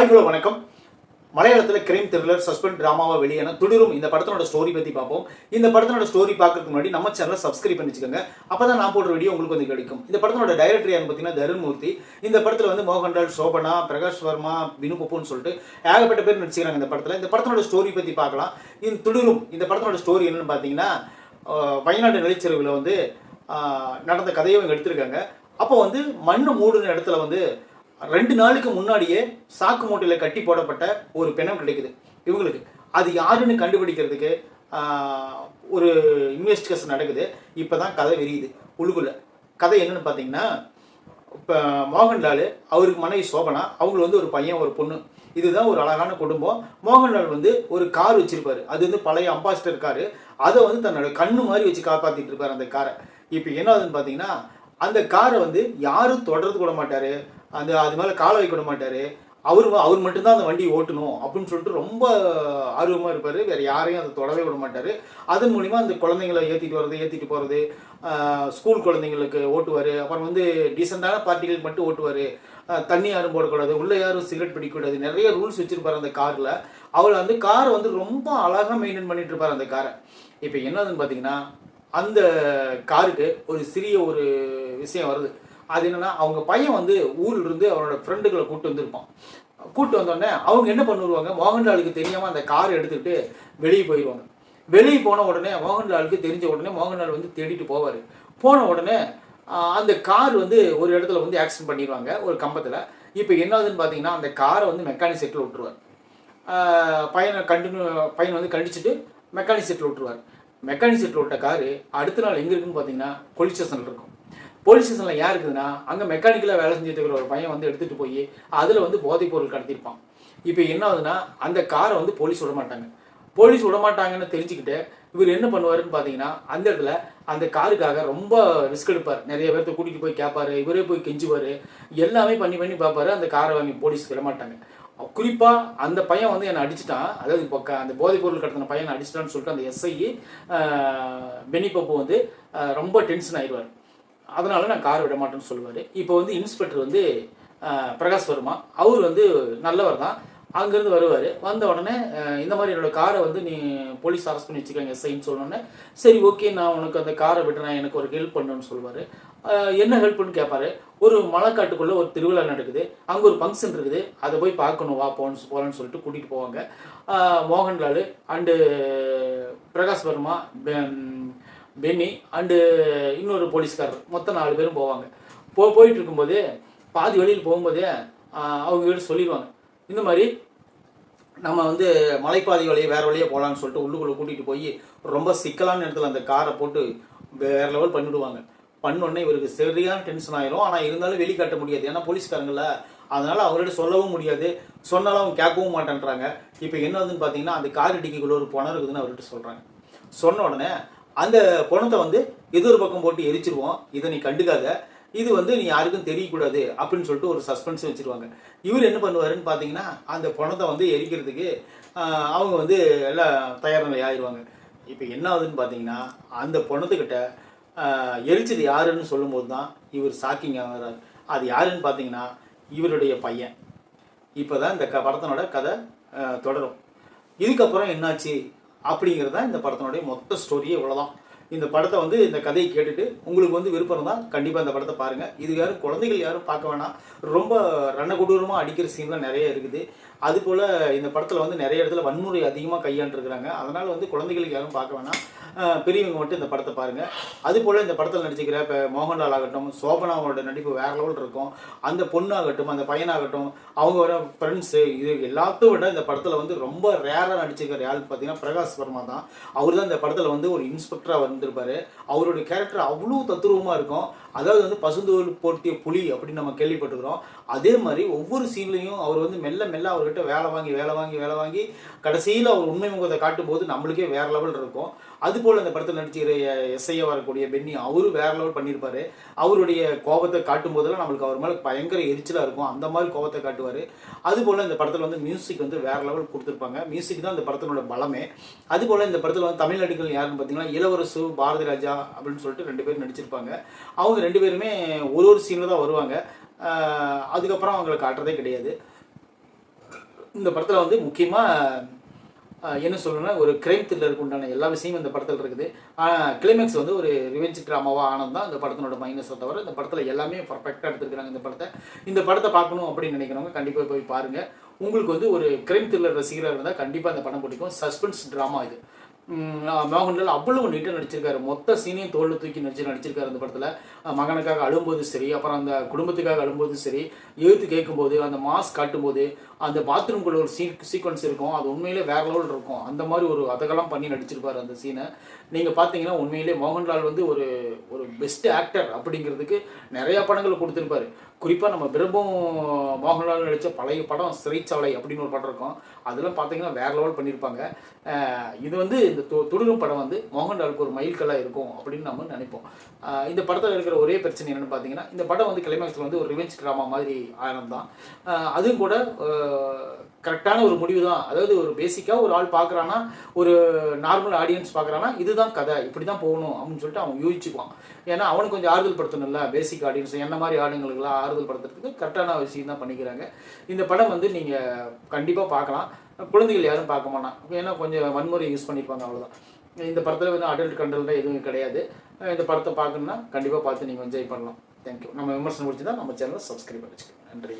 Hi hello வணக்கம். மலையாளத்தில் crime thriller suspense ட்ராமாவை வெளியான துளிரும் இந்த படத்தோட ஸ்டோரி பற்றி பார்ப்போம். இந்த படத்தோட ஸ்டோரி பார்க்கறதுக்கு முன்னாடி நம்ம சேனலை சப்ஸ்கிரைப் பண்ணி வச்சுக்கோங்க. அப்போ தான் நான் போடுற வீடியோ உங்களுக்கு வந்து கிடைக்கும். இந்த படத்தோட டைரக்டர் யாருன்னு பார்த்தீங்கன்னா தருண்மூர்த்தி. இந்த படத்தில் வந்து மோகன்லால், சோபனா, பிரகாஷ் வர்மா, வினு பப்புன்னு சொல்லிட்டு ஏகப்பட்ட பேர் நடிச்சுக்கிறாங்க. இந்த படத்தோட ஸ்டோரி பற்றி பார்க்கலாம். இந்த துளிரும் இந்த படத்தோட ஸ்டோரி என்னன்னு பார்த்தீங்கன்னா, வயநாடு நிலச்சரிவில் வந்து நடந்த கதையை இவங்க எடுத்திருக்காங்க. அப்போ வந்து மண்ணு மூடுன இடத்துல வந்து 2 நாளுக்கு முன்னாடியே சாக்கு மூட்டையில் கட்டி போடப்பட்ட ஒரு பிணம் கிடைக்குது இவங்களுக்கு. அது யாருன்னு கண்டுபிடிக்கிறதுக்கு ஒரு இன்வெஸ்டிகேஷன் நடக்குது. இப்போ தான் கதை விரியுது உள்ளுக்குள்ள. கதை என்னன்னு பார்த்தீங்கன்னா, இப்போ மோகன்லால், அவருக்கு மனைவி சோபனா, அவங்களுக்கு வந்து ஒரு பையன் ஒரு பொண்ணு. இதுதான் ஒரு அழகான குடும்பம். மோகன்லால் வந்து ஒரு கார் வச்சிருப்பாரு. அது வந்து பழைய அம்பாசிடர் காரு. அதை வந்து தன்னோட கண்ணு மாதிரி வச்சு காப்பாற்றிட்டு இருப்பார் அந்த காரை. இப்போ என்ன ஆகுதுன்னு பார்த்தீங்கன்னா, அந்த காரை வந்து யாரும் தொடர்றது கூட மாட்டார். அது மேலே காலை வைக்க விட மாட்டார். அவர் மட்டும்தான் அந்த வண்டியை ஓட்டணும் அப்படின்னு சொல்லிட்டு ரொம்ப ஆர்வமாக இருப்பார். வேறு யாரையும் அதை தொடவே விட மாட்டார். அதன் மூலிமா அந்த குழந்தைங்களை ஏற்றிட்டு போகிறது, ஸ்கூல் குழந்தைங்களுக்கு ஓட்டுவார். அப்புறம் வந்து டீசெண்டான பார்ட்டிகளுக்கு மட்டும் ஓட்டுவார். தண்ணி யாரும் போடக்கூடாது, உள்ளே யாரும் சிகரெட் பிடிக்கக்கூடாது, நிறைய ரூல்ஸ் வச்சுருப்பார் அந்த காரில். அவர் அந்த காரை வந்து ரொம்ப அழகாக மெயின்டைன் பண்ணிட்டு இருப்பார் அந்த காரை. இப்போ என்னதுன்னு பார்த்தீங்கன்னா, அந்த காருக்கு ஒரு சிறிய ஒரு விஷயம் வருது. அது என்னன்னா, அவங்க பையன் வந்து ஊரில் இருந்து அவரோட ஃப்ரெண்டுகளை கூப்பிட்டு வந்திருப்பான். கூப்பிட்டு வந்தோடனே அவங்க என்ன பண்ணுவாங்க, மோகன்லாலுக்கு தெரியாமல் அந்த காரை எடுத்துக்கிட்டு வெளியே போயிடுவாங்க. வெளியே போன உடனே மோகன்லாலுக்கு தெரிஞ்ச உடனே மோகன்லால் வந்து தேடிட்டு போவார். போன உடனே அந்த கார் வந்து ஒரு இடத்துல வந்து ஆக்சிடென்ட் பண்ணிடுவாங்க, ஒரு கம்பத்தில். இப்போ என்னதுன்னு பார்த்தீங்கன்னா, அந்த காரை வந்து மெக்கானிக் செட்டில் விட்டுருவார். பையனை வந்து கண்டிச்சுட்டு மெக்கானிக் செட்டில் விட்டுருவார். மெக்கானிக் செட்டில் விட்ட காரு அடுத்த நாள் எங்கே இருக்குன்னு பார்த்தீங்கன்னா, போலீஸ் ஸ்டேஷனில் இருக்கும். போலீஸ் ஸ்டேஷனில் யார் இருக்குதுன்னா, அங்கே மெக்கானிக்கலாக வேலை செஞ்சுட்டு இருக்கிற ஒரு பையன் வந்து எடுத்துகிட்டு போய் அதில் வந்து போதைப் பொருள் கடத்திருப்பான். இப்போ என்ன ஆகுதுன்னா, அந்த காரை வந்து போலீஸ் விடமாட்டாங்கன்னு தெரிஞ்சுக்கிட்டு இவர் என்ன பண்ணுவாருன்னு பார்த்தீங்கன்னா, அந்த இடத்துல அந்த காருக்காக ரொம்ப ரிஸ்க் எடுப்பார். நிறைய பேர்த்த கூட்டிகிட்டு போய் கேட்பாரு, இவரே போய் கெஞ்சுவார், எல்லாமே பண்ணி பார்ப்பாரு. அந்த காரை வாங்கி போலீஸ் விடமாட்டாங்க. குறிப்பாக அந்த பையன் வந்து என்னை அடிச்சிட்டான், அதாவது இப்போ அந்த போதைப் பொருள் கடத்தின பையனை அடிச்சிட்டான்னு சொல்லிட்டு அந்த எஸ்ஐ பெனி பப்பு வந்து ரொம்ப டென்ஷன் ஆயிடுவார். அதனால நான் கார் விட மாட்டேன்னு சொல்லுவார். இப்போ வந்து இன்ஸ்பெக்டர் வந்து பிரகாஷ் வர்மா, அவர் வந்து நல்லவர் தான். அங்கேருந்து வருவார். வந்த உடனே இந்த மாதிரி என்னோடய காரை வந்து நீ போலீஸ் அரெஸ்ட் பண்ணி வச்சுக்கோங்க எஸ்ஐன்னு சொன்னோடனே, சரி ஓகே நான் உனக்கு அந்த காரை விட்டுறேன், எனக்கு ஒரு ஹெல்ப் பண்ணுன்னு சொல்லுவார். என்ன ஹெல்ப்னு கேட்பாரு. ஒரு மலைக்காட்டுக்குள்ளே ஒரு திருவிழா நடக்குது, அங்கே ஒரு ஃபங்க்ஷன் இருக்குது, அதை போய் பார்க்கணும், வா போகலான்னு சொல்லிட்டு கூட்டிகிட்டு போவாங்க. Mohanlal and Prakash Varma, Benny and இன்னொரு போலீஸ்காரர், மொத்தம் 4 பேரும் போவாங்க. போயிட்டு இருக்கும்போது பாதி வழியில் போகும்போதே அவங்க கிட்ட சொல்லிடுவாங்க, இந்த மாதிரி நம்ம வந்து மலைப்பாதி வழியை வேறு வழியே போகலான்னு சொல்லிட்டு உள்ளுக்குள்ளே கூட்டிகிட்டு போய் ரொம்ப சிக்கலான இடத்துல அந்த காரை போட்டு வேறு லெவல் பண்ணிவிடுவாங்க. பண்ணோடனே இவருக்கு சரியான டென்ஷன் ஆயிரும். ஆனால் இருந்தாலும் வெளிக்காட்ட முடியாது, ஏன்னா போலீஸ்காரங்கள, அதனால் அவர்கிட்ட சொல்லவும் முடியாது. சொன்னாலும் அவங்க கேட்கவும் மாட்டேன்றாங்க. இப்போ என்ன ஆகுதுன்னு பார்த்தீங்கன்னா, அந்த கார் இடிக்கைக்குள்ளே ஒரு பணம் இருக்குதுன்னு அவர்கிட்ட சொல்கிறாங்க. சொன்ன உடனே அந்த பணத்தை வந்து எதிர் பக்கம் போட்டு எரிச்சிருவோம், இதை நீ கண்டுக்காத, இது வந்து நீ யாருக்கும் தெரியக்கூடாது அப்படின்னு சொல்லிட்டு ஒரு சஸ்பென்ஸ் வச்சுருவாங்க. இவர் என்ன பண்ணுவாருன்னு பார்த்தீங்கன்னா, அந்த பணத்தை வந்து எரிக்கிறதுக்கு அவங்க வந்து எல்லாம் தயார் நிலை ஆயிடுவாங்க. இப்போ என்ன ஆகுதுன்னு பார்த்தீங்கன்னா, அந்த பணத்துக்கிட்ட எரிச்சது யாருன்னு சொல்லும்போது தான் இவர் ஷாக்கிங் ஆகிறார். அது யாருன்னு பார்த்தீங்கன்னா, இவருடைய பையன். இப்போ தான் இந்த படத்தினோட கதை தொடரும். இதுக்கப்புறம் என்னாச்சு அப்படிங்கிறது தான் இந்த படத்தினுடைய மொத்த ஸ்டோரியே. இவ்வளோதான். இந்த படத்தை வந்து இந்த கதையை கேட்டுட்டு உங்களுக்கு வந்து விருப்பம் தான் கண்டிப்பாக இந்த படத்தை பாருங்கள். இது யாரும் குழந்தைகள் யாரும் பார்க்க வேணாம். ரொம்ப ரணகொடூரமாக அடிக்கிற சீன்லாம் நிறைய இருக்குது. அதுபோல் இந்த படத்தில் வந்து நிறைய இடத்துல வன்முறை அதிகமாக கையாண்டுருக்குறாங்க. அதனால் வந்து குழந்தைகளுக்கு யாரும் பார்க்க வேணாம், பெரியவங்க மட்டும் இந்த படத்தை பாருங்கள். அதுபோல் இந்த படத்தில் நடிச்சுக்கிற இப்போ மோகன்லால் ஆகட்டும், சோபனாவோட நடிப்பு வேறு லெவல் இருக்கும். அந்த பொண்ணாகட்டும், அந்த பையனாகட்டும், அவங்க வர ஃப்ரெண்ட்ஸு, இது எல்லாத்தையும் விட இந்த படத்தில் வந்து ரொம்ப ரேராக நடிச்சிருக்கிற யாருன்னு பார்த்தீங்கன்னா பிரகாஷ் வர்மா தான். அவர் தான் இந்த படத்தில் வந்து ஒரு இன்ஸ்பெக்டராக வந்திருப்பார். அவருடைய கேரக்டர் அவ்வளோ தத்துரூபமாக இருக்கும். அதாவது வந்து பசுந்தோல் போர்த்திய புலி அப்படின்னு நம்ம கேள்விப்பட்டுக்கிறோம். அதே மாதிரி ஒவ்வொரு சீன்லையும் அவர் வந்து மெல்ல அவர்கிட்ட வேலை வாங்கி கடைசியில் அவர் உண்மை முகத்தை காட்டும்போது நம்மளுக்கே வேறு லெவல் இருக்கும். அதுபோல் இந்த படத்தில் நடிச்சுக்கிற எஸ்ஐயா வரக்கூடிய பென்னி, அவரும் வேறு லெவல் பண்ணியிருப்பார். அவருடைய கோபத்தை காட்டும் போதெல்லாம் நம்மளுக்கு அவர் மேலே பயங்கர எரிச்சலாக இருக்கும். அந்த மாதிரி கோபத்தை காட்டுவார். அதுபோல் இந்த படத்தில் வந்து மியூசிக் வந்து வேறு லெவல் கொடுத்துருப்பாங்க. மியூசிக் தான் இந்த படத்தினோட பலமே. அதுபோல் இந்த படத்தில் வந்து தமிழ் நடிகர்கள் யாருன்னு பார்த்தீங்கன்னா, இளவரசு, பாரதி ராஜா அப்படின்னு சொல்லிட்டு 2 பேர் நடிச்சிருப்பாங்க. அவங்க 2 பேருமே ஒரு சீனில் தான் வருவாங்க. அதுக்கப்புறம் அவங்களை காட்டுறதே கிடையாது. இந்த படத்தில் வந்து முக்கியமாக என்ன சொல்லணும்னா ஒரு கிரைம் த்ரில்லருக்கு உண்டான எல்லா விஷயமும் இந்த படத்தில் இருக்குது. கிளைமேக்ஸ் வந்து ஒரு ரிவெஞ்ச் ட்ராமாவாக ஆனது தான் இந்த படத்தினோட மைனஸை தவிர இந்த படத்தில் எல்லாமே பர்ஃபெக்டாக எடுத்துருக்காங்க. இந்த படத்தை பார்க்கணும் அப்படின்னு நினைக்கிறவங்க கண்டிப்பாக போய் பாருங்கள். உங்களுக்கு வந்து ஒரு கிரைம் த்ரில்லர் ரசிகராக இருந்தால் கண்டிப்பாக இந்த படம் பிடிக்கும். சஸ்பென்ஸ் ட்ராமா இது. மோகன்லால் அவ்வளவு நீட்டாக நடிச்சிருக்காரு. மொத்த சீனையும் தோளில் தூக்கி நடிச்சிருக்காரு அந்த படத்தில். மகனுக்காக அழும்போது சரி, அப்புறம் அந்த குடும்பத்துக்காக அழும்போது சரி, எழுத்து கேட்கும்போது, அந்த மாஸ்க் காட்டும்போது, அந்த பாத்ரூம்குள்ள ஒரு சீக்வன்ஸ் இருக்கும், அது உண்மையிலே வேற லெவல் இருக்கும். அந்த மாதிரி ஒரு அதெல்லாம் பண்ணி நடிச்சிருப்பார் அந்த சீனை. நீங்கள் பார்த்தீங்கன்னா உண்மையிலே மோகன்லால் வந்து ஒரு ஒரு பெஸ்ட் ஆக்டர் அப்படிங்கிறதுக்கு நிறையா படங்கள் கொடுத்துருப்பாரு. குறிப்பாக நம்ம விரும்பும் மோகன்லால் நடித்த பழைய படம் சிறைச்சாலை அப்படின்னு ஒரு படம் இருக்கும். அதெல்லாம் பார்த்தீங்கன்னா வேற லெவல் பண்ணியிருப்பாங்க. இது வந்து இந்த துடிரும் படம் வந்து மோகன்லாலுக்கு ஒரு மைல்கல்லாக இருக்கும் அப்படின்னு நம்ம நினைப்போம். இந்த படத்தில் இருக்கிற ஒரே பிரச்சனை என்னென்னு பார்த்தீங்கன்னா, இந்த படம் வந்து கிளைமேக்ஸில் வந்து ஒரு ரிவெஞ்ச் ட்ராமா மாதிரி ஆனது தான். அதுவும் கூட கரெக்டான ஒரு முடிவு தான். அதாவது ஒரு பேசிக்காக ஒரு ஆள் பார்க்குறான்னா, ஒரு நார்மல் ஆடியன்ஸ் பார்க்குறான்னா, இதுதான் கதை, இப்படி தான் போகணும் அப்படின்னு சொல்லிட்டு அவன் யூகிச்சுக்குவான். ஏன்னா அவனுக்கு கொஞ்சம் ஆறுதல் படுத்தணும்ல, பேசிக் ஆடியன்ஸ் என்ன மாதிரி ஆளுங்களுக்கெல்லாம் ஆறுதல் படுத்துறதுக்கு கரெக்டான விஷயம் தான் பண்ணிக்கிறாங்க. இந்த படம் வந்து நீங்கள் கண்டிப்பாக பார்க்கலாம். குழந்தைகள் யாரும் பார்க்க மாட்டான், ஏன்னா கொஞ்சம் வன்முறை யூஸ் பண்ணியிருப்பாங்க, அவ்வளோதான். இந்த படத்தில் வந்து அடல்ட் கண்ட்ரோல் எதுவும் கிடையாது. இந்த படத்தை பார்க்கணுன்னா கண்டிப்பாக பார்த்து நீங்கள் என்ஜாய் பண்ணலாம். தேங்க்யூ. நம்ம விமர்சனம் பிடிச்சி தான் நம்ம சேனலை சப்ஸ்கிரைப் பண்ணிச்சுக்கோங்க. நன்றி.